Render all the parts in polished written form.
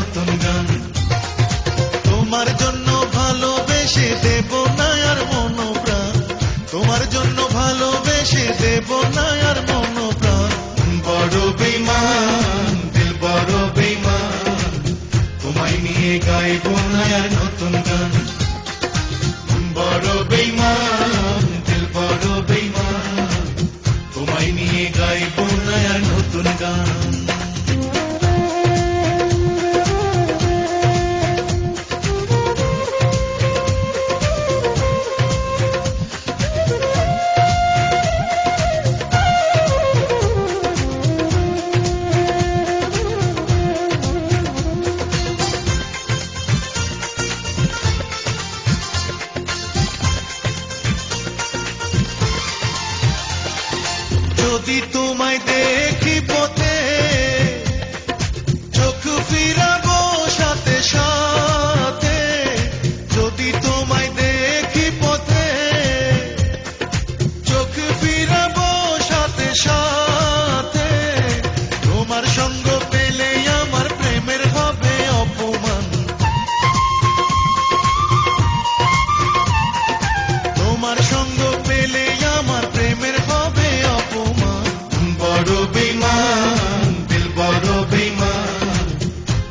নতুন গান। তোমার জন্য ভালোবেসে দেব না আর মন প্রাণ, তোমার জন্য ভালোবেসে দেব না আর মন প্রাণ। বড় বেঈমান দিল বড় বেঈমান, তোমায় নিয়ে গাইব না আর নতুন গান। বড় বেঈমান দিল বড় বেঈমান, তোমায় নিয়ে গাইব না আর নতুন গান। যদি তোমায় দেখি পথে, চোখ ফিরাবো সাথে সাথে। যদি তোমায় দেখি পথে, চোখ ফিরাবো সাথে সাথে। তোমার সঙ্গ পেলে আমার প্রেমের হবে অপমান, তোমার সঙ্গ পেলে আমার প্রেমের হবে অপমান। বড় বেঈমান দিল বড় বেঈমান,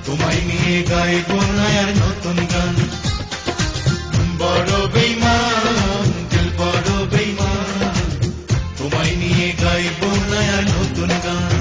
তোমায় নিয়ে গাইব না আর নতুন গান। বড় বেঈমান দিল বড় বেঈমান, তোমায় নিয়ে গাইব না আর নতুন গান।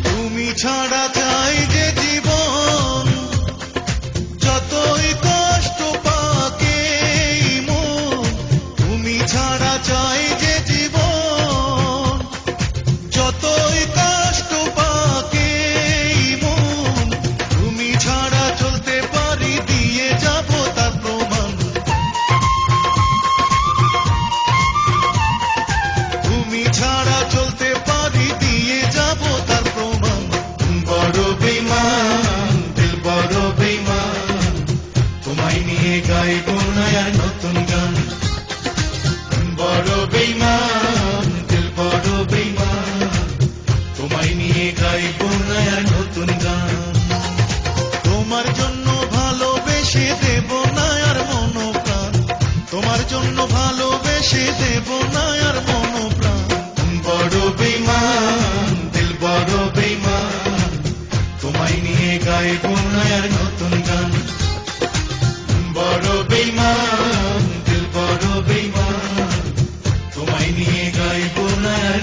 তুমি ছাড়া চাই যে জীবন, যতই কষ্ট পাকে মন। তুমি ছাড়া চাই যে জীবন, যতই কষ্ট পাকে মন। তুমি ছাড়া চলতে পারি দিয়ে যাব তার প্রমাণ। তুমি ছাড়া চলতে পারি দিয়ে যাব তার প্রমাণ। বড় বেঈমান দিল বড় বেঈমান, তোমায় নিয়ে গাইব না আর নতুন গান। বড় বেঈমান দিল বড় বেঈমান, তোমায় নিয়ে গাইব না আর নতুন গান। তোমার জন্য ভালোবেসে দেব না আর মন প্রাণ, তোমার জন্য ভালোবেসে দেব না আর মন প্রাণ। বড় বেঈমান দিল বড় বেঈমান, তোমায় নিয়ে গাইব না আর নতুন গান। বড় বেঈমান দিল বড় বেঈমান, তোমায় নিয়ে গাইব না আর